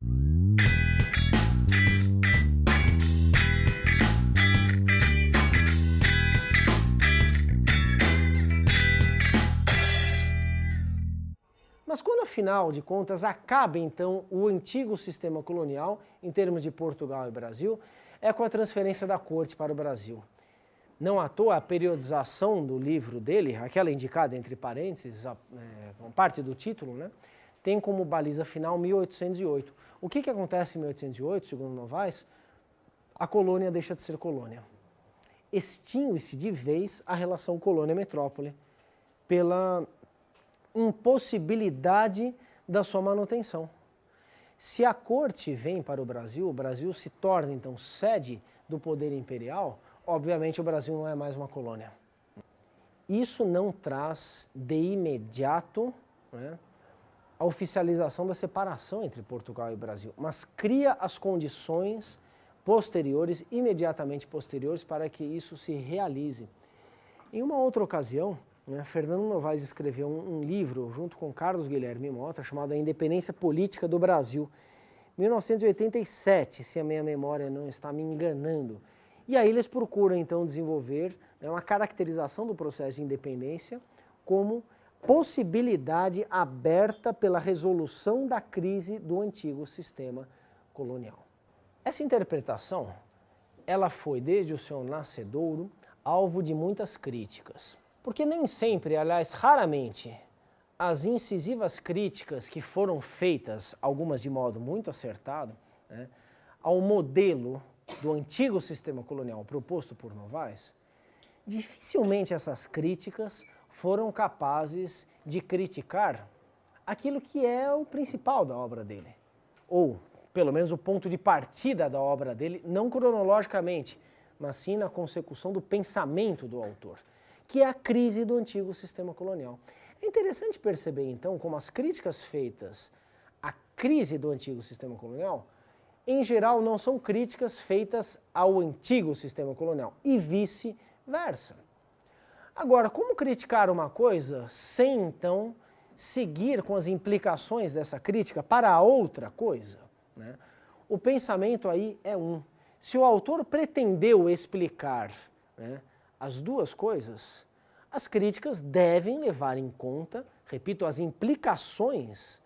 Mas quando, afinal de contas, acaba então o antigo sistema colonial, em termos de Portugal e Brasil, é com a transferência da corte para o Brasil. Não à toa a periodização do livro dele, aquela indicada entre parênteses, parte do título, né, tem como baliza final 1808. O que acontece em 1808, segundo Novaes? A colônia deixa de ser colônia. Extingue-se de vez a relação colônia-metrópole pela impossibilidade da sua manutenção. Se a corte vem para o Brasil se torna então sede do poder imperial, obviamente o Brasil não é mais uma colônia. Isso não traz de imediato, né, a oficialização da separação entre Portugal e Brasil, mas cria as condições posteriores, imediatamente posteriores, para que isso se realize. Em uma outra ocasião, Fernando Novaes escreveu um livro junto com Carlos Guilherme Mota chamado A Independência Política do Brasil, 1987, se a minha memória não está me enganando. E aí eles procuram então desenvolver uma caracterização do processo de independência como possibilidade aberta pela resolução da crise do antigo sistema colonial. Essa interpretação, ela foi desde o seu nascedouro alvo de muitas críticas. Porque nem sempre, aliás, raramente, as incisivas críticas que foram feitas, algumas de modo muito acertado, né, ao modelo do antigo sistema colonial proposto por Novaes, dificilmente essas críticas foram capazes de criticar aquilo que é o principal da obra dele. Ou, pelo menos, o ponto de partida da obra dele, não cronologicamente, mas sim na consecução do pensamento do autor, que é a crise do antigo sistema colonial. É interessante perceber, então, como as críticas feitas à crise do antigo sistema colonial, em geral, não são críticas feitas ao antigo sistema colonial, e vice-versa. Agora, como criticar uma coisa sem, então, seguir com as implicações dessa crítica para outra coisa, né? O pensamento aí é um. Se o autor pretendeu explicar, né, as duas coisas, as críticas devem levar em conta, repito, as implicações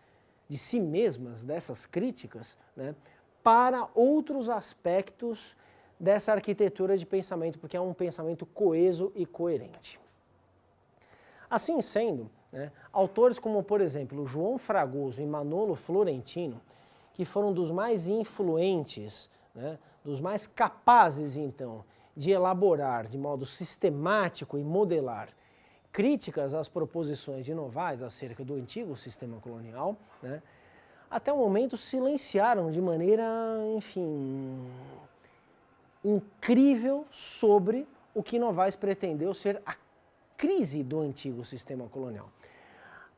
de si mesmas dessas críticas, né, para outros aspectos dessa arquitetura de pensamento, porque é um pensamento coeso e coerente. Assim sendo, né, autores como, por exemplo, João Fragoso e Manolo Florentino, que foram dos mais influentes, né, dos mais capazes, então, de elaborar de modo sistemático e modelar críticas às proposições de Novaes acerca do antigo sistema colonial, né, até o momento silenciaram de maneira, enfim, incrível sobre o que Novaes pretendeu ser a crise do antigo sistema colonial.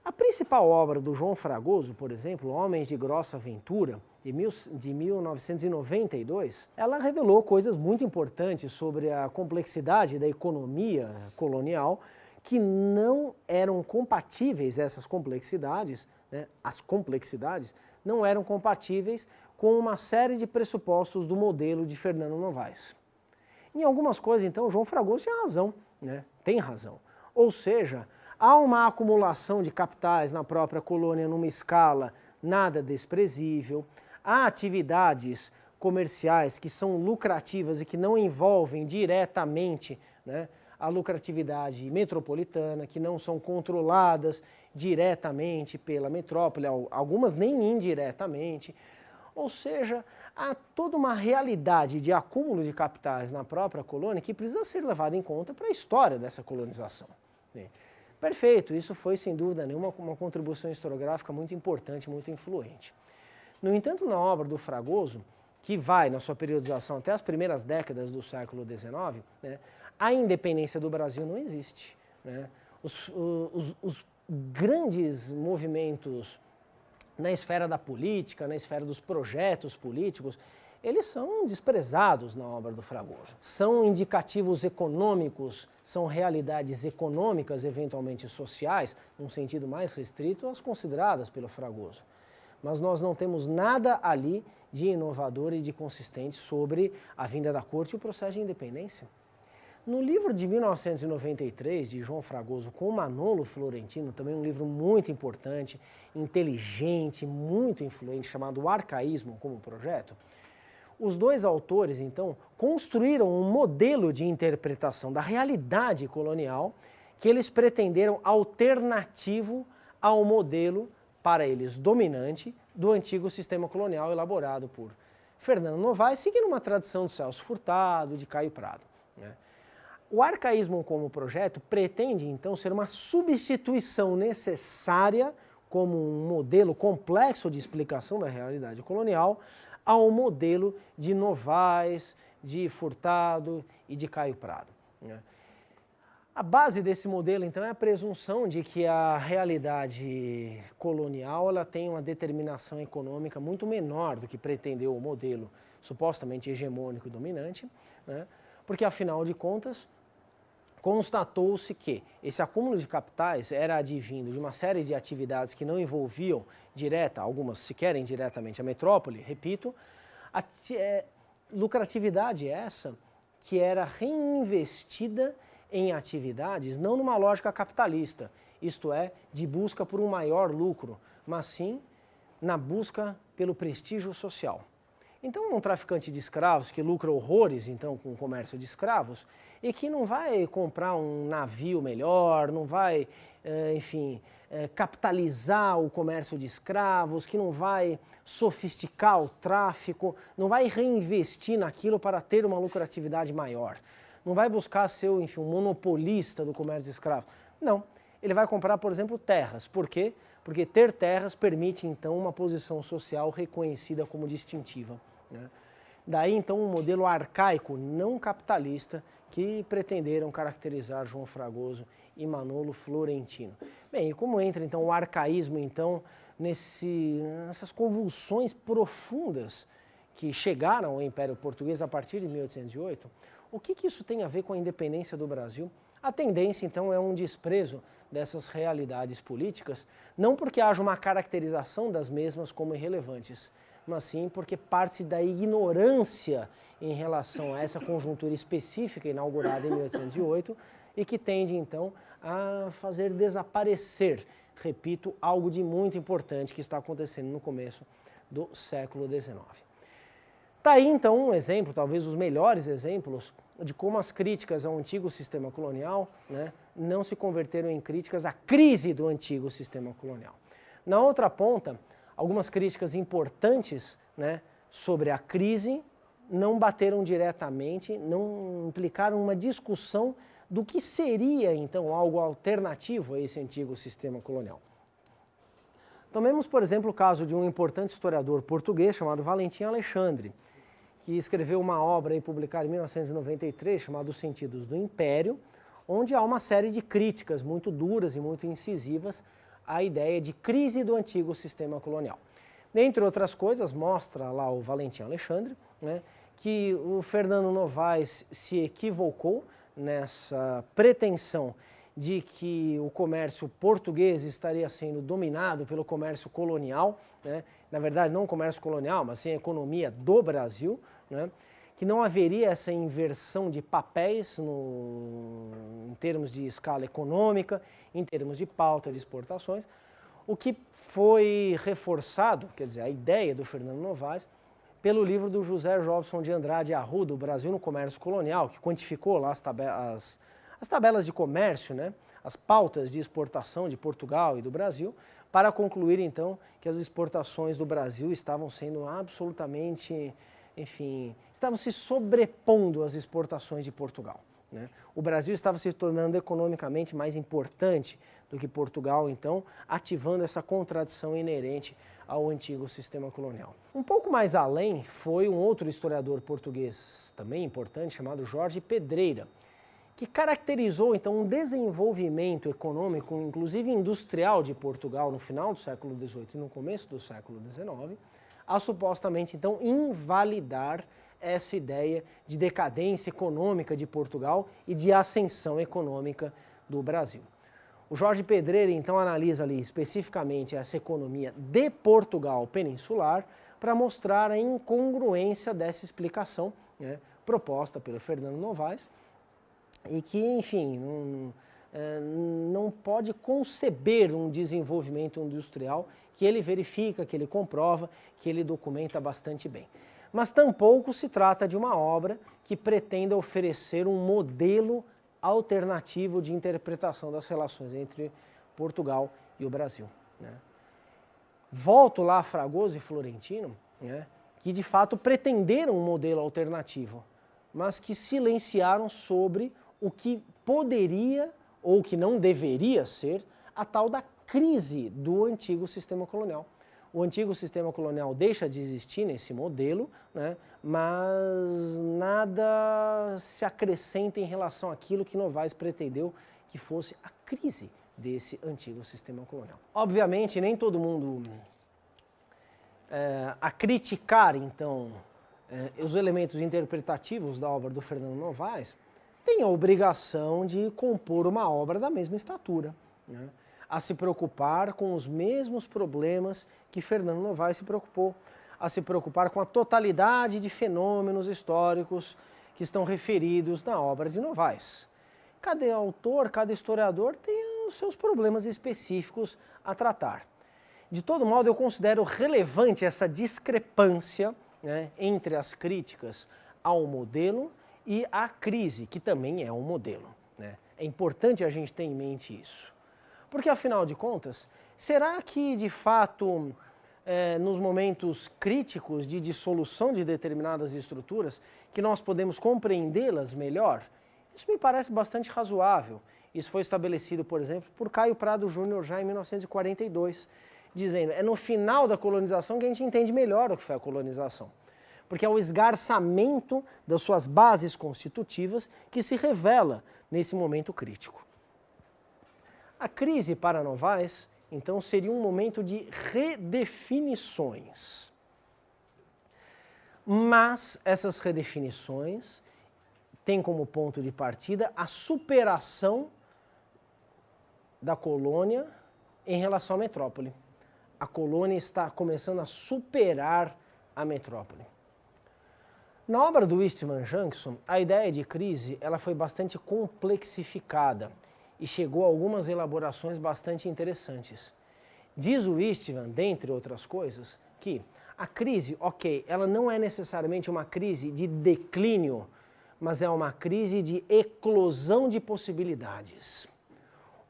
A principal obra do João Fragoso, por exemplo, Homens de Grossa Aventura, de 1992, ela revelou coisas muito importantes sobre a complexidade da economia colonial, que não eram compatíveis, essas complexidades, né, as complexidades, não eram compatíveis com uma série de pressupostos do modelo de Fernando Novaes. Em algumas coisas, então, João Fragoso tinha razão, né, tem razão. Ou seja, há uma acumulação de capitais na própria colônia numa escala nada desprezível, há atividades comerciais que são lucrativas e que não envolvem diretamente, né, a lucratividade metropolitana, que não são controladas diretamente pela metrópole, algumas nem indiretamente. Ou seja, há toda uma realidade de acúmulo de capitais na própria colônia que precisa ser levada em conta para a história dessa colonização. Perfeito, isso foi sem dúvida nenhuma uma contribuição historiográfica muito importante, muito influente. No entanto, na obra do Fragoso, que vai na sua periodização até as primeiras décadas do século XIX, né, a independência do Brasil não existe, né? Os grandes movimentos na esfera da política, na esfera dos projetos políticos, eles são desprezados na obra do Fragoso. São indicativos econômicos, são realidades econômicas, eventualmente sociais, num sentido mais restrito, as consideradas pelo Fragoso. mas nós não temos nada ali de inovador e de consistente sobre a vinda da corte e o processo de independência. No livro de 1993, de João Fragoso, com Manolo Florentino, também um livro muito importante, inteligente, muito influente, chamado O Arcaísmo como Projeto, os dois autores, então, construíram um modelo de interpretação da realidade colonial que eles pretenderam alternativo ao modelo, para eles, dominante do antigo sistema colonial elaborado por Fernando Novaes, seguindo uma tradição de Celso Furtado, de Caio Prado, né? O arcaísmo como projeto pretende, então, ser uma substituição necessária como um modelo complexo de explicação da realidade colonial ao modelo de Novaes, de Furtado e de Caio Prado, né? A base desse modelo, então, é a presunção de que a realidade colonial ela tem uma determinação econômica muito menor do que pretendeu o modelo supostamente hegemônico e dominante, né? Porque, afinal de contas, constatou-se que esse acúmulo de capitais era advindo de uma série de atividades que não envolviam direta, algumas sequer indiretamente, a metrópole, repito, lucratividade essa que era reinvestida em atividades não numa lógica capitalista, isto é, de busca por um maior lucro, mas sim na busca pelo prestígio social. Então, um traficante de escravos que lucra horrores, então, com o comércio de escravos, e que não vai comprar um navio melhor, não vai, enfim, capitalizar o comércio de escravos, que não vai sofisticar o tráfico, não vai reinvestir naquilo para ter uma lucratividade maior, não vai buscar ser, enfim, um monopolista do comércio de escravos. Não, ele vai comprar, por exemplo, terras. Por quê? Porque ter terras permite, então, uma posição social reconhecida como distintiva, né? Daí, então, um modelo arcaico, não capitalista, que pretenderam caracterizar João Fragoso e Manolo Florentino. Bem, e como entra, então, o arcaísmo, então, nessas convulsões profundas que chegaram ao Império Português a partir de 1808, o que isso tem a ver com a independência do Brasil? A tendência, então, é um desprezo dessas realidades políticas, não porque haja uma caracterização das mesmas como irrelevantes, mas sim porque parte da ignorância em relação a essa conjuntura específica inaugurada em 1808 e que tende, então, a fazer desaparecer, repito, algo de muito importante que está acontecendo no começo do século XIX. Está aí, então, um exemplo, talvez os melhores exemplos, de como as críticas ao antigo sistema colonial, né, não se converteram em críticas à crise do antigo sistema colonial. Na outra ponta, algumas críticas importantes, né, sobre a crise não bateram diretamente, não implicaram uma discussão do que seria, então, algo alternativo a esse antigo sistema colonial. Tomemos, por exemplo, o caso de um importante historiador português chamado Valentim Alexandre, que escreveu uma obra aí publicada em 1993 chamada Os Sentidos do Império, onde há uma série de críticas muito duras e muito incisivas à ideia de crise do antigo sistema colonial. Dentre outras coisas, mostra lá o Valentim Alexandre, né, que o Fernando Novaes se equivocou nessa pretensão de que o comércio português estaria sendo dominado pelo comércio colonial, né, na verdade não o comércio colonial, mas sim a economia do Brasil, né, que não haveria essa inversão de papéis em termos de escala econômica, em termos de pauta de exportações, o que foi reforçado, quer dizer, a ideia do Fernando Novaes, pelo livro do José Jobson de Andrade Arruda, O Brasil no Comércio Colonial, que quantificou lá as tabelas de comércio, né, as pautas de exportação de Portugal e do Brasil, para concluir, então, que as exportações do Brasil estavam sendo absolutamente, enfim, estavam se sobrepondo às exportações de Portugal, né? O Brasil estava se tornando economicamente mais importante do que Portugal, então, ativando essa contradição inerente ao antigo sistema colonial. Um pouco mais além foi um outro historiador português também importante, chamado Jorge Pedreira, que caracterizou, então, um desenvolvimento econômico, inclusive industrial, de Portugal no final do século XVIII e no começo do século XIX, a supostamente, então, invalidar essa ideia de decadência econômica de Portugal e de ascensão econômica do Brasil. O Jorge Pedreira, então, analisa ali especificamente essa economia de Portugal peninsular para mostrar a incongruência dessa explicação, né, proposta pelo Fernando Novaes, e que, enfim, não pode conceber um desenvolvimento industrial que ele verifica, que ele comprova, que ele documenta bastante bem. Mas tampouco se trata de uma obra que pretenda oferecer um modelo alternativo de interpretação das relações entre Portugal e o Brasil, né? Volto lá a Fragoso e Florentino, né, que de fato pretenderam um modelo alternativo, mas que silenciaram sobre o que poderia ou que não deveria ser a tal da crise do antigo sistema colonial. O antigo sistema colonial deixa de existir nesse modelo, né, mas nada se acrescenta em relação àquilo que Novaes pretendeu que fosse a crise desse antigo sistema colonial. Obviamente, nem todo mundo a criticar, então, os elementos interpretativos da obra do Fernando Novaes tem a obrigação de compor uma obra da mesma estatura, né, a se preocupar com os mesmos problemas que Fernando Novaes se preocupou, a se preocupar com a totalidade de fenômenos históricos que estão referidos na obra de Novaes. Cada autor, cada historiador tem os seus problemas específicos a tratar. De todo modo, eu considero relevante essa discrepância, né, entre as críticas ao modelo e à crise, que também é um modelo, né? É importante a gente ter em mente isso. Porque, afinal de contas, será que, de fato, nos momentos críticos de dissolução de determinadas estruturas, que nós podemos compreendê-las melhor? Isso me parece bastante razoável. Isso foi estabelecido, por exemplo, por Caio Prado Júnior já em 1942, dizendo é no final da colonização que a gente entende melhor o que foi a colonização. Porque é o esgarçamento das suas bases constitutivas que se revela nesse momento crítico. A crise para Novaes, então, seria um momento de redefinições. Mas essas redefinições têm como ponto de partida a superação da colônia em relação à metrópole. A colônia está começando a superar a metrópole. Na obra do Eastman Jackson, a ideia de crise ela foi bastante complexificada e chegou a algumas elaborações bastante interessantes. Diz o Eastman, dentre outras coisas, que a crise, ok, ela não é necessariamente uma crise de declínio, mas é uma crise de eclosão de possibilidades.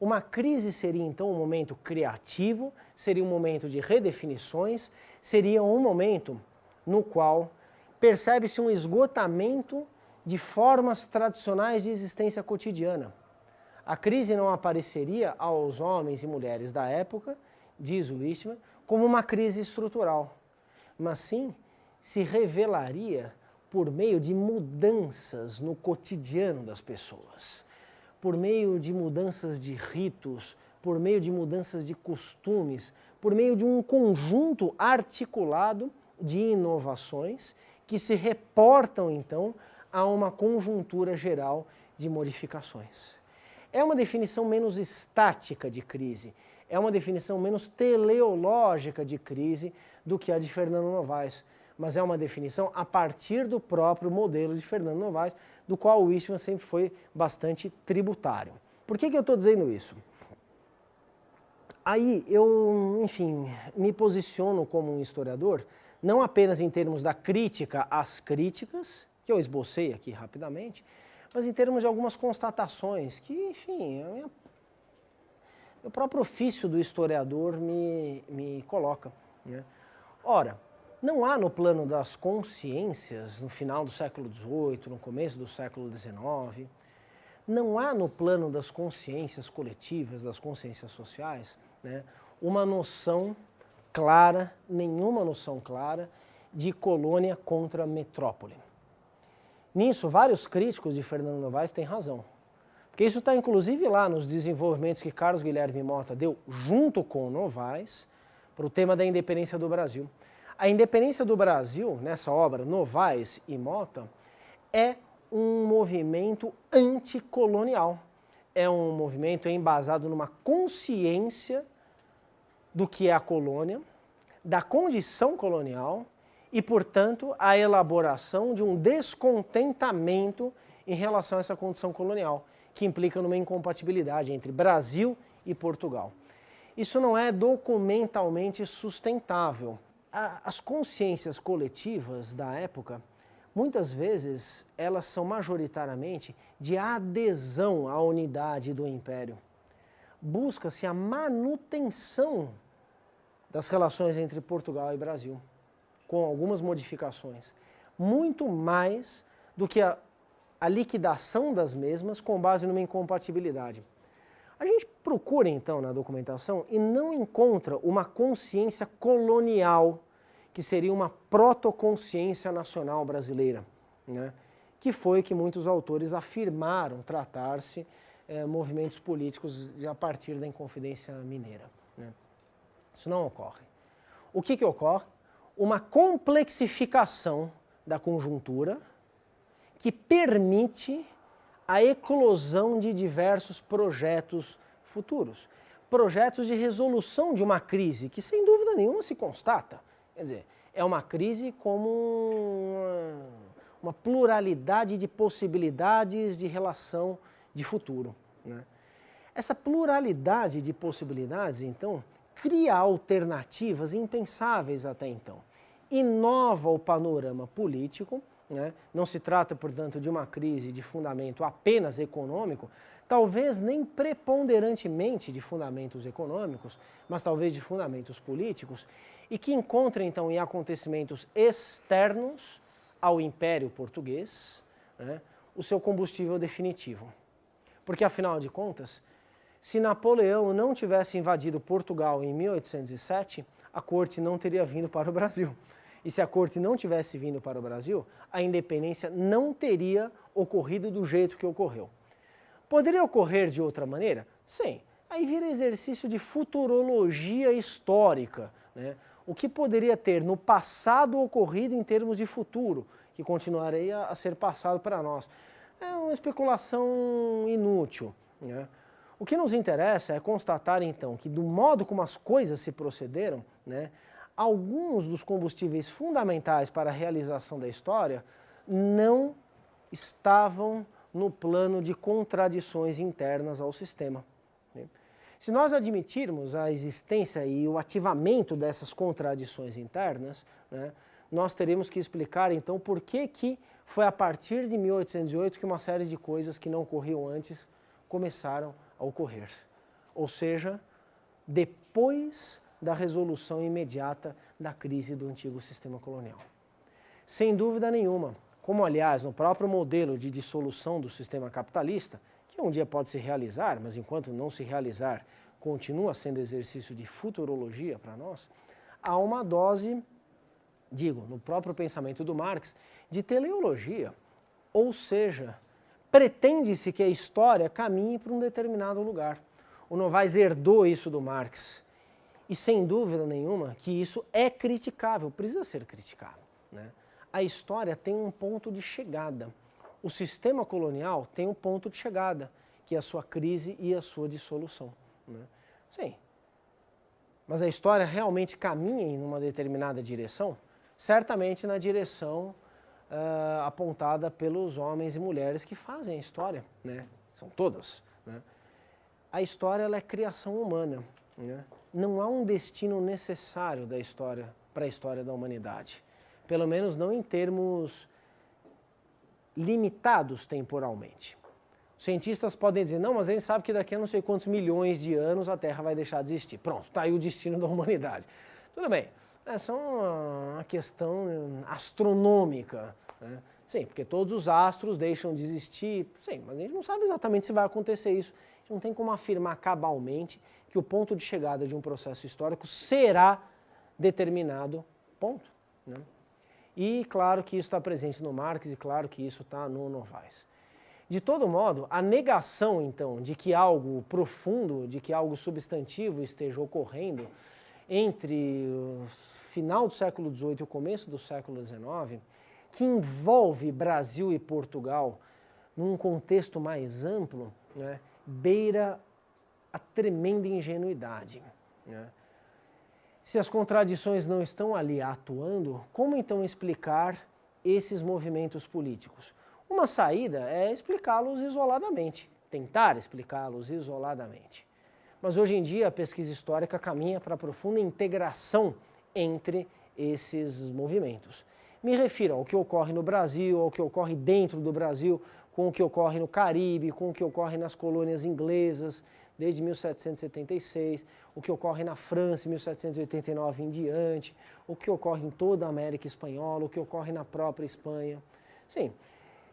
Uma crise seria então um momento criativo, seria um momento de redefinições, seria um momento no qual percebe-se um esgotamento de formas tradicionais de existência cotidiana. A crise não apareceria aos homens e mulheres da época, diz o Eastman, como uma crise estrutural, mas sim se revelaria por meio de mudanças no cotidiano das pessoas, por meio de mudanças de ritos, por meio de mudanças de costumes, por meio de um conjunto articulado de inovações que se reportam, então, a uma conjuntura geral de modificações. É uma definição menos estática de crise, é uma definição menos teleológica de crise do que a de Fernando Novaes, mas é uma definição a partir do próprio modelo de Fernando Novaes, do qual o Eastman sempre foi bastante tributário. Por que eu estou dizendo isso? Aí eu, enfim, me posiciono como um historiador, não apenas em termos da crítica às críticas, que eu esbocei aqui rapidamente, mas em termos de algumas constatações que, enfim, o próprio ofício do historiador me coloca, né? Ora, não há no plano das consciências, no final do século XVIII, no começo do século XIX, não há no plano das consciências coletivas, das consciências sociais, né, uma noção clara, nenhuma noção clara, de colônia contra metrópole. Nisso, vários críticos de Fernando Novaes têm razão. Porque isso está inclusive lá nos desenvolvimentos que Carlos Guilherme Mota deu junto com Novaes para o tema da independência do Brasil. A independência do Brasil, nessa obra, Novaes e Mota, é um movimento anticolonial. é um movimento embasado numa consciência do que é a colônia, da condição colonial e, portanto, a elaboração de um descontentamento em relação a essa condição colonial, que implica numa incompatibilidade entre Brasil e Portugal. Isso não é documentalmente sustentável. As consciências coletivas da época, muitas vezes, elas são majoritariamente de adesão à unidade do Império. Busca-se a manutenção das relações entre Portugal e Brasil, com algumas modificações, muito mais do que a liquidação das mesmas com base numa incompatibilidade. A gente procura, então, na documentação e não encontra uma consciência colonial, que seria uma protoconsciência nacional brasileira, né? Que foi que muitos autores afirmaram tratar-se movimentos políticos a partir da Inconfidência Mineira, né? Isso não ocorre. O que ocorre? Uma complexificação da conjuntura que permite a eclosão de diversos projetos futuros. Projetos de resolução de uma crise que, sem dúvida nenhuma, se constata. Quer dizer, é uma crise como uma pluralidade de possibilidades de relação de futuro, né? Essa pluralidade de possibilidades, então, cria alternativas impensáveis até então. Inova o panorama político, né? Não se trata, portanto, de uma crise de fundamento apenas econômico, talvez nem preponderantemente de fundamentos econômicos, mas talvez de fundamentos políticos, e que encontra, então, em acontecimentos externos ao Império Português, né, o seu combustível definitivo. Porque, afinal de contas, se Napoleão não tivesse invadido Portugal em 1807, a corte não teria vindo para o Brasil. E se a corte não tivesse vindo para o Brasil, a independência não teria ocorrido do jeito que ocorreu. Poderia ocorrer de outra maneira? Sim. Aí vira exercício de futurologia histórica, né? O que poderia ter no passado ocorrido em termos de futuro, que continuaria a ser passado para nós. É uma especulação inútil, né? O que nos interessa é constatar, então, que do modo como as coisas se procederam, né, alguns dos combustíveis fundamentais para a realização da história não estavam no plano de contradições internas ao sistema. Se nós admitirmos a existência e o ativamento dessas contradições internas, né, nós teremos que explicar, então, por que foi a partir de 1808 que uma série de coisas que não ocorriam antes começaram a ocorrer. Ou seja, depois da resolução imediata da crise do antigo sistema colonial. Sem dúvida nenhuma, como aliás no próprio modelo de dissolução do sistema capitalista, que um dia pode se realizar, mas enquanto não se realizar, continua sendo exercício de futurologia para nós, há uma dose, digo, no próprio pensamento do Marx, de teleologia. Ou seja, pretende-se que a história caminhe para um determinado lugar. O Novaes herdou isso do Marx. E sem dúvida nenhuma que isso é criticável, precisa ser criticado, né? A história tem um ponto de chegada. O sistema colonial tem um ponto de chegada, que é a sua crise e a sua dissolução, né? Sim. Mas a história realmente caminha em uma determinada direção? Certamente na direção apontada pelos homens e mulheres que fazem a história, né? São todas, né? A história ela é criação humana, né? Não há um destino necessário da história para a história da humanidade. Pelo menos não em termos limitados temporalmente. Os cientistas podem dizer, não, mas a gente sabe que daqui a não sei quantos milhões de anos a Terra vai deixar de existir. Pronto, está aí o destino da humanidade. Tudo bem, é só uma questão astronômica, né? Sim, porque todos os astros deixam de existir, sim, mas a gente não sabe exatamente se vai acontecer isso. A gente não tem como afirmar cabalmente que o ponto de chegada de um processo histórico será determinado, ponto, né? E claro que isso está presente no Marx e claro que isso está no Novaes. De todo modo, a negação, então, de que algo profundo, de que algo substantivo esteja ocorrendo entre o final do século XVIII e o começo do século XIX, que envolve Brasil e Portugal num contexto mais amplo, né, beira a tremenda ingenuidade, né? Se as contradições não estão ali atuando, como então explicar esses movimentos políticos? Uma saída é explicá-los isoladamente, tentar explicá-los isoladamente. Mas hoje em dia a pesquisa histórica caminha para a profunda integração entre esses movimentos. Me refiro ao que ocorre no Brasil, ao que ocorre dentro do Brasil, com o que ocorre no Caribe, com o que ocorre nas colônias inglesas, desde 1776, o que ocorre na França, em 1789 em diante, o que ocorre em toda a América Espanhola, o que ocorre na própria Espanha. Sim,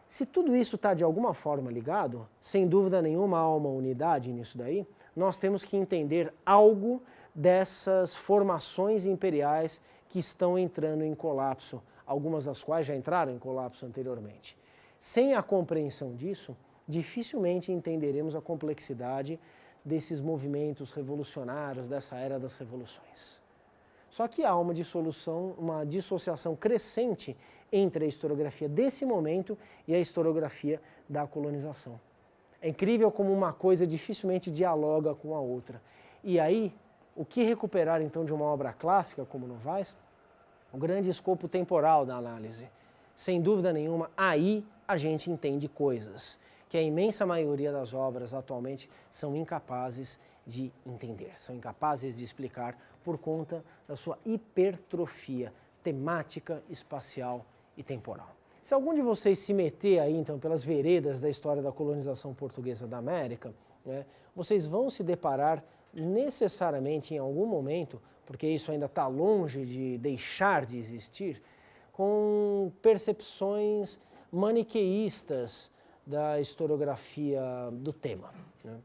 se tudo isso está de alguma forma ligado, sem dúvida nenhuma há uma unidade nisso daí, nós temos que entender algo dessas formações imperiais que estão entrando em colapso, algumas das quais já entraram em colapso anteriormente. Sem a compreensão disso, dificilmente entenderemos a complexidade desses movimentos revolucionários, dessa era das revoluções. Só que há uma dissociação crescente entre a historiografia desse momento e a historiografia da colonização. É incrível como uma coisa dificilmente dialoga com a outra. E aí, o que recuperar então de uma obra clássica como Novaes? O grande escopo temporal da análise. Sem dúvida nenhuma, aí a gente entende coisas que a imensa maioria das obras atualmente são incapazes de entender, são incapazes de explicar por conta da sua hipertrofia temática, espacial e temporal. Se algum de vocês se meter aí, então, pelas veredas da história da colonização portuguesa da América, né, vocês vão se deparar necessariamente em algum momento, porque isso ainda está longe de deixar de existir, com percepções maniqueístas da historiografia do tema, né?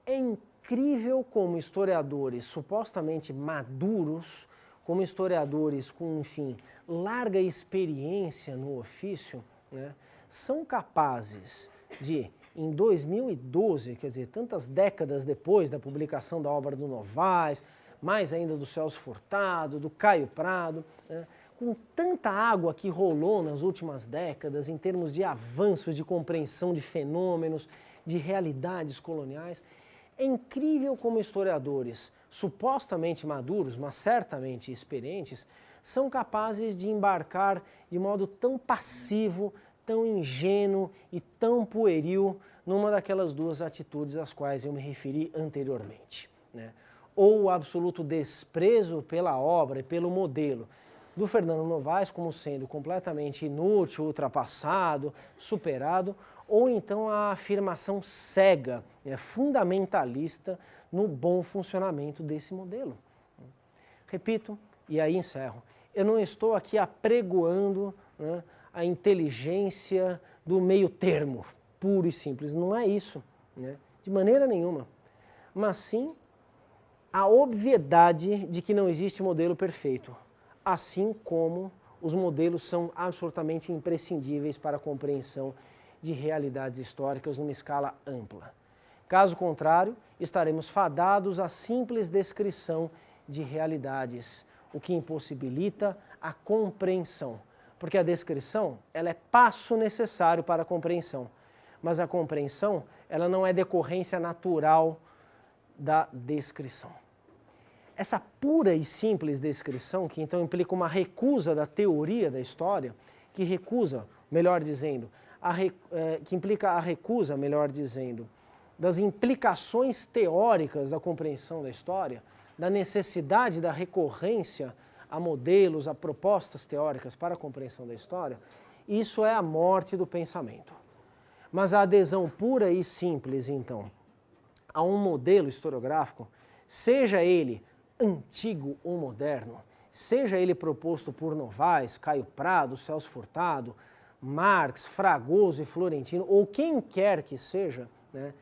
É incrível como historiadores supostamente maduros, como historiadores com, enfim, larga experiência no ofício, né, são capazes de, em 2012, quer dizer, tantas décadas depois da publicação da obra do Novaes, mais ainda do Celso Furtado, do Caio Prado, né, com tanta água que rolou nas últimas décadas em termos de avanços, de compreensão de fenômenos, de realidades coloniais, é incrível como historiadores supostamente maduros, mas certamente experientes, são capazes de embarcar de modo tão passivo, tão ingênuo e tão pueril numa daquelas duas atitudes às quais eu me referi anteriormente, né? Ou o absoluto desprezo pela obra e pelo modelo do Fernando Novaes como sendo completamente inútil, ultrapassado, superado, ou então a afirmação cega, fundamentalista no bom funcionamento desse modelo. Repito, e aí encerro, eu não estou aqui apregoando, né, a inteligência do meio termo, puro e simples, não é isso, né, de maneira nenhuma, mas sim a obviedade de que não existe modelo perfeito, assim como os modelos são absolutamente imprescindíveis para a compreensão de realidades históricas numa escala ampla. Caso contrário, estaremos fadados à simples descrição de realidades, o que impossibilita a compreensão, porque a descrição ela é passo necessário para a compreensão, mas a compreensão ela não é decorrência natural da descrição. Essa pura e simples descrição, que então implica uma recusa da teoria da história, que recusa, melhor dizendo, que implica a recusa, melhor dizendo, das implicações teóricas da compreensão da história, da necessidade da recorrência a modelos, a propostas teóricas para a compreensão da história, isso é a morte do pensamento. Mas a adesão pura e simples, então, a um modelo historiográfico, seja ele antigo ou moderno, seja ele proposto por Novaes, Caio Prado, Celso Furtado, Marx, Fragoso e Florentino, ou quem quer que seja, né,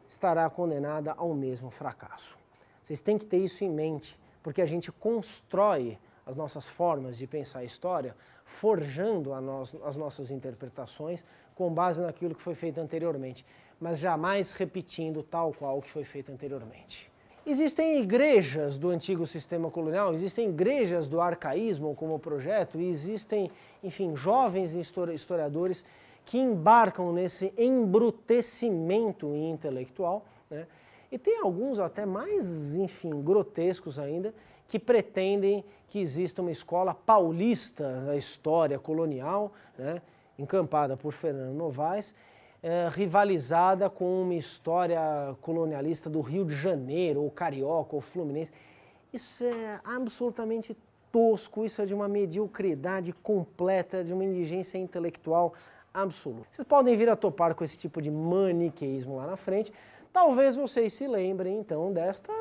estará condenada ao mesmo fracasso. Vocês têm que ter isso em mente, porque a gente constrói as nossas formas de pensar a história, forjando as nossas interpretações com base naquilo que foi feito anteriormente, mas jamais repetindo tal qual o que foi feito anteriormente. Existem igrejas do antigo sistema colonial, existem igrejas do arcaísmo como projeto, e existem, enfim, jovens historiadores que embarcam nesse embrutecimento intelectual, né? E tem alguns até mais, enfim, grotescos ainda, que pretendem que exista uma escola paulista da história colonial, né? Encampada por Fernando Novaes, rivalizada com uma história colonialista do Rio de Janeiro, ou carioca, ou fluminense. Isso é absolutamente tosco, isso é de uma mediocridade completa, de uma indigência intelectual absoluta. Vocês podem vir a topar com esse tipo de maniqueísmo lá na frente. Talvez vocês se lembrem, então, desta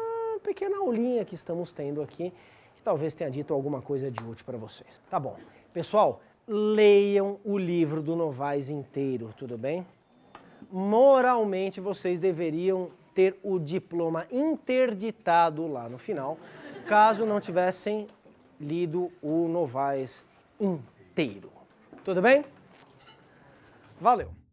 pequena aulinha que estamos tendo aqui, que talvez tenha dito alguma coisa de útil para vocês. Tá bom. Pessoal, leiam o livro do Novaes inteiro, tudo bem? Moralmente, vocês deveriam ter o diploma interditado lá no final, caso não tivessem lido o Novaes inteiro. Tudo bem? Valeu!